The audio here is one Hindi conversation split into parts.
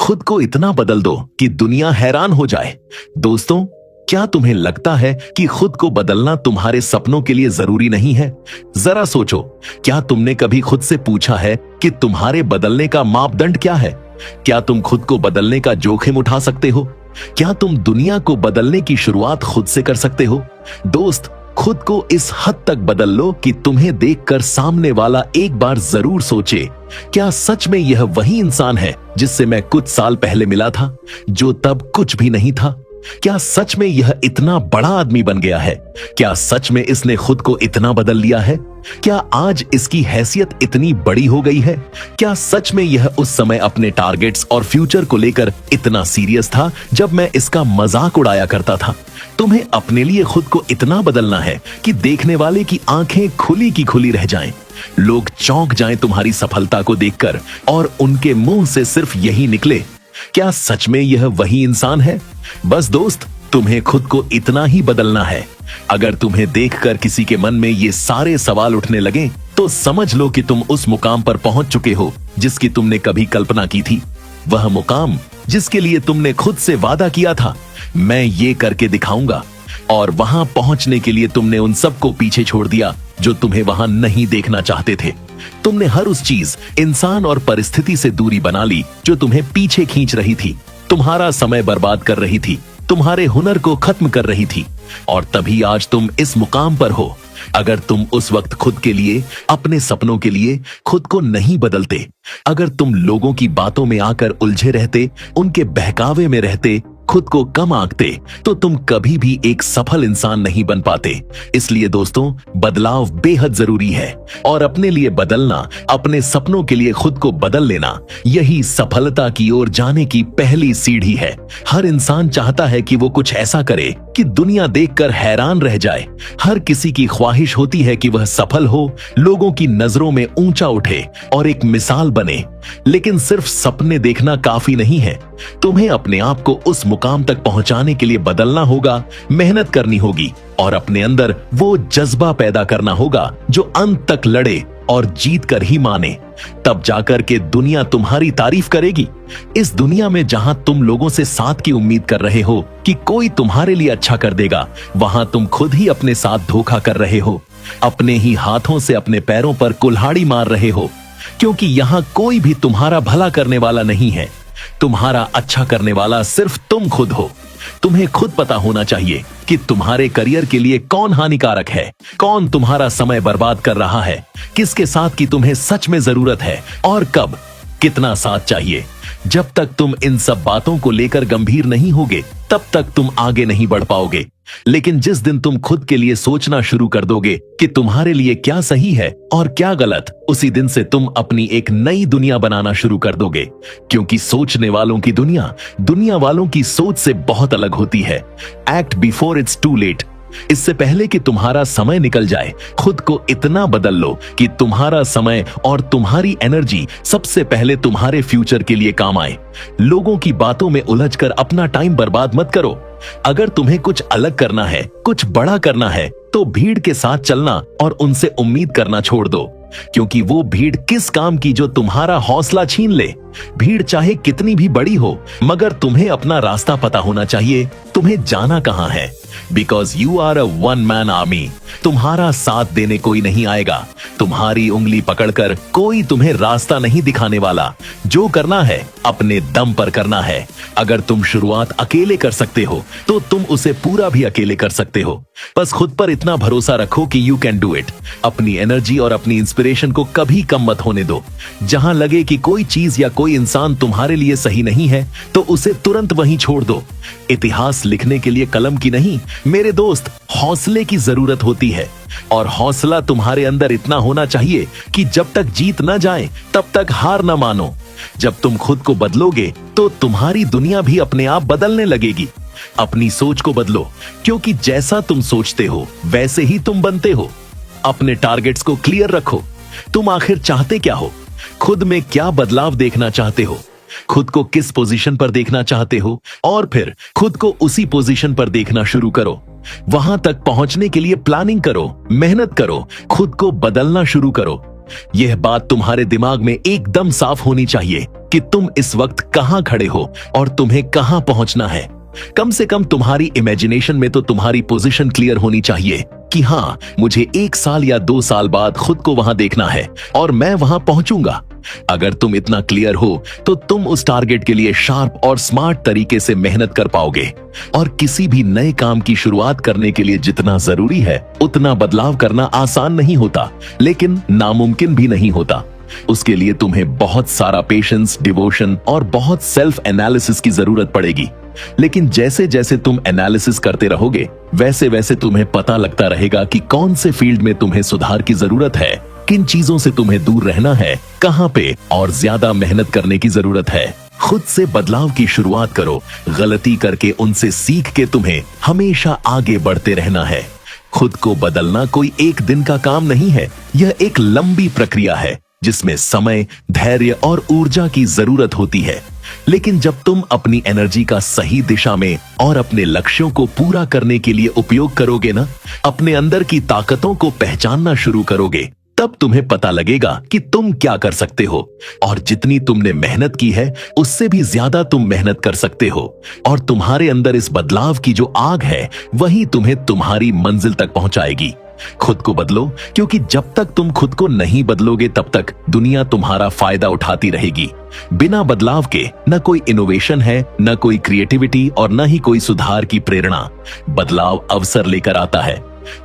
खुद को इतना बदल दो कि दुनिया हैरान हो जाए। दोस्तों, क्या तुम्हें लगता है कि खुद को बदलना तुम्हारे सपनों के लिए जरूरी नहीं है? जरा सोचो, क्या तुमने कभी खुद से पूछा है कि तुम्हारे बदलने का मापदंड क्या है? क्या तुम खुद को बदलने का जोखिम उठा सकते हो? क्या तुम दुनिया को बदलने की शुरुआत खुद से कर सकते हो? दोस्त, खुद को इस हद तक बदल लो कि तुम्हें देखकर सामने वाला एक बार जरूर सोचे, क्या सच में यह वही इंसान है जिससे मैं कुछ साल पहले मिला था, जो तब कुछ भी नहीं था? क्या सच में यह इतना बड़ा आदमी बन गया है? क्या सच में इसने खुद को इतना बदल लिया है? क्या आज इसकी हैसियत इतनी बड़ी हो गई है? क्या सच में यह उस समय अपने टारगेट्स और फ्यूचर को लेकर इतना सीरियस था जब मैं इसका मजाक उड़ाया करता था? तुम्हें अपने लिए खुद को इतना बदलना है कि देखने वाले की आंखें खुली की खुली रह जाएं। लोग चौंक जाएं तुम्हारी सफलता को देखकर और उनके मुंह से सिर्फ यही निकले, क्या सच में यह वही इंसान है? बस दोस्त, तुम्हें खुद को इतना ही बदलना है। अगर तुम्हें देखकर किसी के मन में ये सारे सवाल उठने लगे तो समझ लो कि तुम उस मुकाम पर पहुंच चुके हो जिसकी तुमने कभी कल्पना की थी। वह मुकाम जिसके लिए तुमने खुद से वादा किया था, मैं ये करके दिखाऊंगा। और वहां पहुंचने के लिए तुमने उन सबको पीछे छोड़ दिया जो तुम्हें वहां नहीं देखना चाहते थे। तुमने हर उस चीज, इंसान और परिस्थिति से दूरी बना ली जो तुम्हें पीछे खींच रही थी, तुम्हारा समय बर्बाद कर रही थी, तुम्हारे हुनर को खत्म कर रही थी। और तभी आज तुम इस मुकाम पर हो। अगर तुम उस वक्त खुद के लिए, अपने सपनों के लिए खुद को नहीं बदलते, अगर तुम लोगों की बातों में आकर उलझे रहते, उनके बहकावे में रहते, खुद को कम आंकते, तो तुम कभी भी एक सफल इंसान नहीं बन पाते। इसलिए दोस्तों, बदलाव बेहद जरूरी है और अपने लिए बदलना, अपने सपनों के लिए खुद को बदल लेना, यही सफलता की ओर जाने की पहली सीढ़ी है। हर इंसान चाहता है कि वो कुछ ऐसा करे कि दुनिया देखकर हैरान रह जाए। हर किसी की ख्वाहिश होती है कि वह सफल हो, लोगों की नजरों में ऊंचा उठे और एक मिसाल बने। लेकिन सिर्फ सपने देखना काफी नहीं है, तुम्हें अपने आप को उस मुकाम तक पहुंचाने के लिए बदलना होगा, मेहनत करनी होगी और अपने अंदर वो जज्बा पैदा करना होगा जो अंत तक लड़े और जीत कर ही माने। तब जाकर के दुनिया तुम्हारी तारीफ करेगी। इस दुनिया में जहां तुम लोगों से साथ की उम्मीद कर रहे हो कि कोई तुम्हारे लिए अच्छा कर देगा, वहां तुम खुद ही अपने साथ धोखा कर रहे हो, अपने ही हाथों से अपने पैरों पर कुल्हाड़ी मार रहे हो। क्योंकि यहां कोई भी तुम्हारा भला करने वाला नहीं है, तुम्हारा अच्छा करने वाला सिर्फ तुम खुद हो। तुम्हें खुद पता होना चाहिए कि तुम्हारे करियर के लिए कौन हानिकारक है, कौन तुम्हारा समय बर्बाद कर रहा है, किसके साथ की तुम्हें सच में जरूरत है और कब कितना साथ चाहिए। जब तक तुम इन सब बातों को लेकर गंभीर नहीं होगे, तब तक तुम आगे नहीं बढ़ पाओगे। लेकिन जिस दिन तुम खुद के लिए सोचना शुरू कर दोगे कि तुम्हारे लिए क्या सही है और क्या गलत, उसी दिन से तुम अपनी एक नई दुनिया बनाना शुरू कर दोगे। क्योंकि सोचने वालों की दुनिया, दुनिया वालों की सोच से बहुत अलग होती है। Act before it's too late. इससे पहले कि तुम्हारा समय निकल जाए, खुद को इतना बदल लो कि तुम्हारा समय और तुम्हारी एनर्जी सबसे पहले तुम्हारे फ्यूचर के लिए काम आए। लोगों की बातों में उलझकर अपना टाइम बर्बाद मत करो। अगर तुम्हें कुछ अलग करना है, कुछ बड़ा करना है, तो भीड़ के साथ चलना और उनसे उम्मीद करना छोड़ दो। क्योंकि वो भीड़ किस काम की जो तुम्हारा हौसला छीन ले। भीड़ चाहे कितनी भी बड़ी हो, मगर तुम्हें अपना रास्ता पता होना चाहिए, तुम्हें जाना कहां है। Because you are a one man army. तुम्हारा साथ देने कोई नहीं आएगा, तुम्हारी उंगली पकड़कर कोई तुम्हें रास्ता नहीं दिखाने वाला। जो करना है अपने दम पर करना है। अगर तुम शुरुआत अकेले कर सकते हो तो तुम उसे पूरा भी अकेले कर सकते हो। बस खुद पर इतना भरोसा रखो कि यू कैन डू इट। अपनी एनर्जी और अपनी इंस्पिरेशन को कभी कम मत होने दो। जहां लगे कि कोई चीज या कोई इंसान तुम्हारे लिए सही नहीं है, तो उसे तुरंत वहीं छोड़ दो। इतिहास लिखने के लिए कलम की नहीं, मेरे दोस्त, हौसले की जरूरत होती है। और हौसला तुम्हारे अंदर इतना होना चाहिए कि जब तक जीत न जाए तब तक हार न मानो। जब तुम खुद को बदलोगे तो तुम्हारी दुनिया भी अपने आप बदलने लगेगी। अपनी सोच को बदलो, क्योंकि जैसा तुम सोचते हो वैसे ही तुम बनते हो। अपने टारगेट्स को क्लियर रखो। तुम आखिर चाहते क्या हो? खुद में क्या बदलाव देखना चाहते हो? खुद को किस पोजीशन पर देखना चाहते हो? और फिर खुद को उसी पोजीशन पर देखना शुरू करो। वहां तक पहुंचने के लिए प्लानिंग करो, मेहनत करो, खुद को बदलना शुरू करो। यह बात तुम्हारे दिमाग में एकदम साफ होनी चाहिए कि तुम इस वक्त कहां खड़े हो और तुम्हें कहां पहुंचना है। कम से कम तुम्हारी इमेजिनेशन में तो तुम्हारी पोजीशन क्लियर होनी चाहिए कि हाँ, मुझे 1 साल या 2 साल बाद खुद को वहां देखना है और मैं वहां पहुंचूंगा। अगर तुम इतना क्लियर हो तो तुम उस टारगेट के लिए शार्प और स्मार्ट तरीके से मेहनत कर पाओगे। और किसी भी नए काम की शुरुआत करने के लिए जितना जरूरी है उतना बदलाव करना आसान नहीं होता, लेकिन नामुमकिन भी नहीं होता। उसके लिए तुम्हें बहुत सारा पेशेंस, डिवोशन और बहुत सेल्फ एनालिसिस की जरूरत पड़ेगी। लेकिन जैसे जैसे तुम एनालिसिस करते रहोगे वैसे वैसे तुम्हें पता लगता रहेगा कि कौन से फील्ड में तुम्हें सुधार की जरूरत है, किन चीजों से तुम्हें दूर रहना है, कहां पे और ज्यादा मेहनत करने की जरूरत है। खुद से बदलाव की शुरुआत करो। गलती करके उनसे सीख के तुम्हें हमेशा आगे बढ़ते रहना है। खुद को बदलना कोई एक दिन का काम नहीं है, यह एक लंबी प्रक्रिया है जिसमें समय, धैर्य और ऊर्जा की जरूरत होती है। लेकिन जब तुम अपनी एनर्जी का सही दिशा में और अपने लक्ष्यों को पूरा करने के लिए उपयोग करोगे ना, अपने अंदर की ताकतों को पहचानना शुरू करोगे, तब तुम्हें पता लगेगा कि तुम क्या कर सकते हो। और जितनी तुमने मेहनत की है उससे भी ज्यादा तुम मेहनत कर सकते हो। और तुम्हारे अंदर इस बदलाव की जो आग है वही तुम्हें तुम्हारी मंजिल तक पहुंचाएगी। खुद को बदलो, क्योंकि जब तक तुम खुद को नहीं बदलोगे तब तक दुनिया तुम्हारा फायदा उठाती रहेगी। बिना बदलाव के न कोई इनोवेशन है, न कोई क्रिएटिविटी और न ही कोई सुधार की प्रेरणा। बदलाव अवसर लेकर आता है।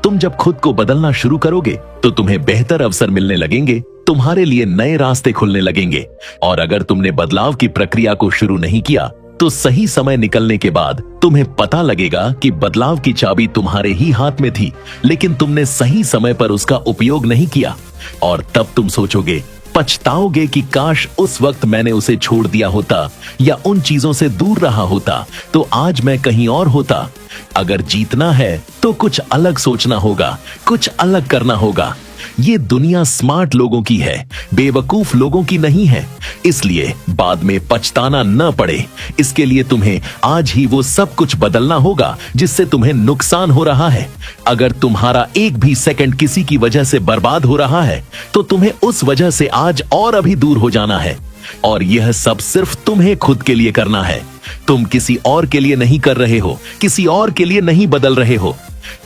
तुम जब खुद को बदलना शुरू करोगे तो तुम्हें बेहतर अवसर मिलने लगेंगे, तुम्हारे लिए नए रास्ते खुलने लगेंगे। और अगर तुमने बदलाव की प्रक्रिया को शुरू नहीं किया तो सही समय निकलने के बाद तुम्हें पता लगेगा कि बदलाव की चाबी तुम्हारे ही हाथ में थी, लेकिन तुमने सही समय पर उसका उपयोग नहीं किया। और तब तुम सोचोगे, पछताओगे कि काश उस वक्त मैंने उसे छोड़ दिया होता या उन चीजों से दूर रहा होता तो आज मैं कहीं और होता। अगर जीतना है तो कुछ अलग सोचना होगा, कुछ अलग करना होगा। ये दुनिया स्मार्ट लोगों की है, बेवकूफ लोगों की नहीं है। इसलिए बाद में पछताना न पड़े, इसके लिए तुम्हें आज ही वो सब कुछ बदलना होगा जिससे तुम्हें नुकसान हो रहा है। अगर तुम्हारा एक भी सेकंड किसी की वजह से बर्बाद हो रहा है तो तुम्हें उस वजह से आज और अभी दूर हो जाना है। और यह सब सिर्फ तुम्हें खुद के लिए करना है। तुम किसी और के लिए नहीं कर रहे हो, किसी और के लिए नहीं बदल रहे हो।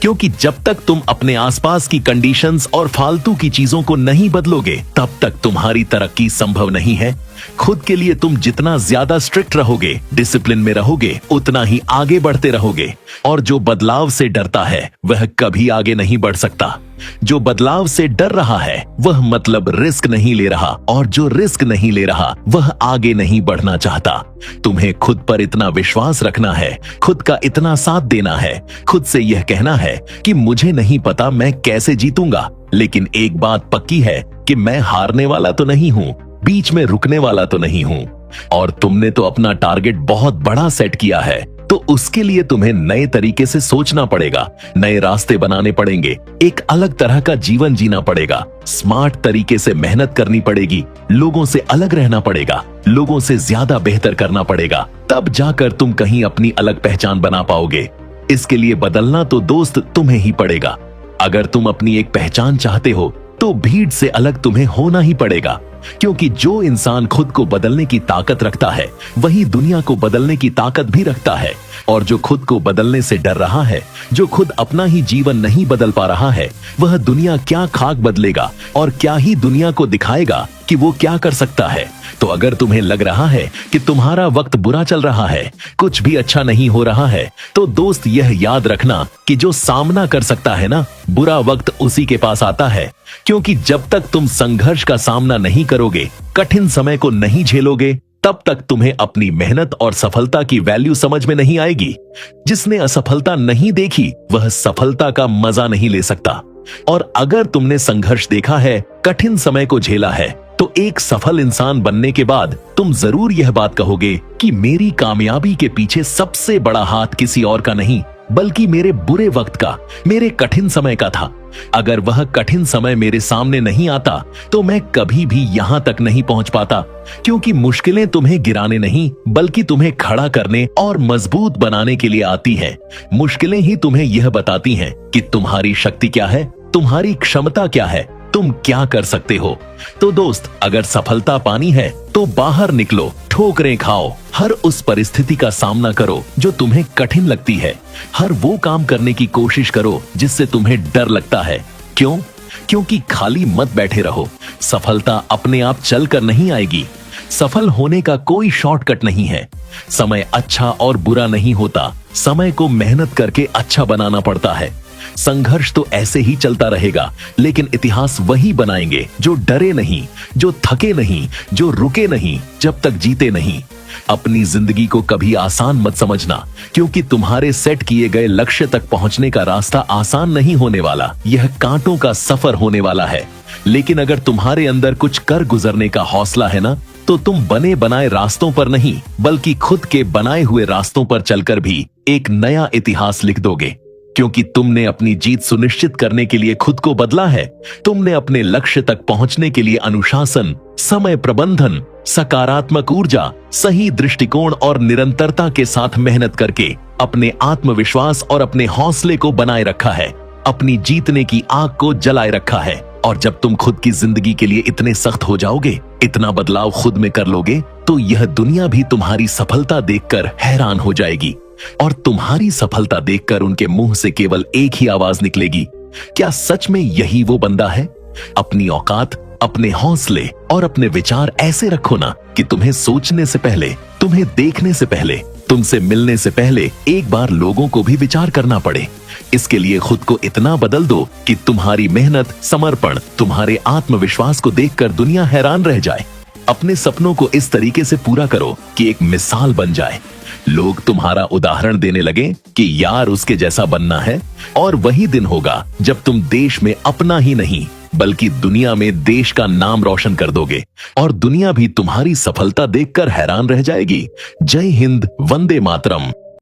क्योंकि जब तक तुम अपने आसपास की कंडीशंस और फालतू की चीजों को नहीं बदलोगे तब तक तुम्हारी तरक्की संभव नहीं है। खुद के लिए तुम जितना ज्यादा स्ट्रिक्ट रहोगे, डिसिप्लिन में रहोगे, उतना ही आगे बढ़ते रहोगे। और जो बदलाव से डरता है वह कभी आगे नहीं बढ़ सकता। जो बदलाव से डर रहा है वह मतलब रिस्क नहीं ले रहा, और जो रिस्क नहीं ले रहा वह आगे नहीं बढ़ना चाहता। तुम्हें खुद पर इतना विश्वास रखना है, खुद का इतना साथ देना है, खुद से यह कहना है कि मुझे नहीं पता मैं कैसे जीतूंगा, लेकिन एक बात पक्की है कि मैं हारने वाला तो नहीं हूं, बीच में रुकने वाला तो नहीं हूं। और तुमने तो अपना टारगेट बहुत बड़ा सेट किया है, तो उसके लिए तुम्हें नए तरीके से सोचना पड़ेगा, नए रास्ते बनाने पड़ेंगे, एक अलग तरह का जीवन जीना पड़ेगा, स्मार्ट तरीके से मेहनत करनी पड़ेगी, लोगों से अलग रहना पड़ेगा, लोगों से ज्यादा बेहतर करना पड़ेगा। तब जाकर तुम कहीं अपनी अलग पहचान बना पाओगे। इसके लिए बदलना तो दोस्त तुम्हें ही पड़ेगा। अगर तुम अपनी एक पहचान चाहते हो तो भीड़ से अलग तुम्हें होना ही पड़ेगा। क्योंकि जो इंसान खुद को बदलने की ताकत रखता है वही दुनिया को बदलने की ताकत भी रखता है। और जो खुद को बदलने से डर रहा है, जो खुद अपना ही जीवन नहीं बदल पा रहा है, वह दुनिया क्या खाक बदलेगा और क्या ही दुनिया को दिखाएगा कि वो क्या कर सकता है। तो अगर तुम्हें लग रहा है कि तुम्हारा वक्त बुरा चल रहा है, कुछ भी अच्छा नहीं हो रहा है, तो दोस्त यह याद रखना कि जो सामना कर सकता है ना, बुरा वक्त उसी के पास आता है। क्योंकि जब तक तुम संघर्ष का सामना नहीं करोगे, कठिन समय को नहीं झेलोगे, तब तक तुम्हें अपनी मेहनत और सफलता की वैल्यू समझ में नहीं आएगी। जिसने असफलता नहीं देखी वह सफलता का मजा नहीं ले सकता। और अगर तुमने संघर्ष देखा है, कठिन समय को झेला है, तो एक सफल इंसान बनने के बाद तुम जरूर यह बात कहोगे कि मेरी कामयाबी के पीछे सबसे बड़ा हाथ किसी और का नहीं बल्कि मेरे बुरे वक्त का, मेरे कठिन समय का था। अगर वह कठिन समय मेरे सामने नहीं आता तो मैं कभी भी यहां तक नहीं पहुंच पाता। क्योंकि मुश्किलें तुम्हें गिराने नहीं बल्कि तुम्हें खड़ा करने और मजबूत बनाने के लिए आती हैं। मुश्किलें ही तुम्हें यह बताती हैं कि तुम्हारी शक्ति क्या है, तुम्हारी क्षमता क्या है, तुम क्या कर सकते हो। तो दोस्त, अगर सफलता पानी है तो बाहर निकलो, ठोकरें खाओ, हर उस परिस्थिति का सामना करो जो तुम्हें कठिन लगती है, हर वो काम करने की कोशिश करो जिससे तुम्हें डर लगता है। क्यों? क्योंकि खाली मत बैठे रहो। सफलता अपने आप चलकर नहीं आएगी। सफल होने का कोई शॉर्टकट नहीं है। समय अच्छा और बुरा नहीं होता, समय को मेहनत करके अच्छा बनाना पड़ता है। संघर्ष तो ऐसे ही चलता रहेगा, लेकिन इतिहास वही बनाएंगे जो डरे नहीं, जो थके नहीं, जो रुके नहीं, जब तक जीते नहीं। अपनी जिंदगी को कभी आसान मत समझना, क्योंकि तुम्हारे सेट किए गए लक्ष्य तक पहुंचने का रास्ता आसान नहीं होने वाला। यह कांटों का सफर होने वाला है। लेकिन अगर तुम्हारे अंदर कुछ कर गुजरने का हौसला है ना, तो तुम बने बनाए रास्तों पर नहीं, बल्कि खुद के बनाए हुए रास्तों पर चलकर भी एक नया इतिहास लिख दोगे। क्योंकि तुमने अपनी जीत सुनिश्चित करने के लिए खुद को बदला है। तुमने अपने लक्ष्य तक पहुंचने के लिए अनुशासन, समय प्रबंधन, सकारात्मक ऊर्जा, सही दृष्टिकोण और निरंतरता के साथ मेहनत करके अपने आत्मविश्वास और अपने हौसले को बनाए रखा है, अपनी जीतने की आग को जलाए रखा है। और जब तुम खुद की जिंदगी के लिए इतने सख्त हो जाओगे, इतना बदलाव खुद में कर लोगे, तो यह दुनिया भी तुम्हारी सफलता देखकर हैरान हो जाएगी। और तुम्हारी सफलता देखकर उनके मुंह से केवल एक ही आवाज निकलेगी, क्या सच में यही वो बंदा है? अपनी औकात, अपने हौसले और अपने विचार ऐसे रखो ना कि तुम्हें सोचने से पहले, तुम्हें देखने से पहले, तुमसे मिलने से पहले एक बार लोगों को भी विचार करना पड़े। इसके लिए खुद को इतना बदल दो कि तुम्हारी मेहनत, समर्पण, तुम्हारे आत्मविश्वास को देखकर दुनिया हैरान रह जाए। अपने सपनों को इस तरीके से पूरा करो कि एक मिसाल बन जाए। लोग तुम्हारा उदाहरण देने लगे कि यार उसके जैसा बनना है। और वही दिन होगा जब तुम देश में अपना ही नहीं, बल्कि दुनिया में देश का नाम रोशन कर दोगे। और दुनिया भी तुम्हारी सफलता देखकर हैरान रह जाएगी। जय हिंद, वंदे मातरम।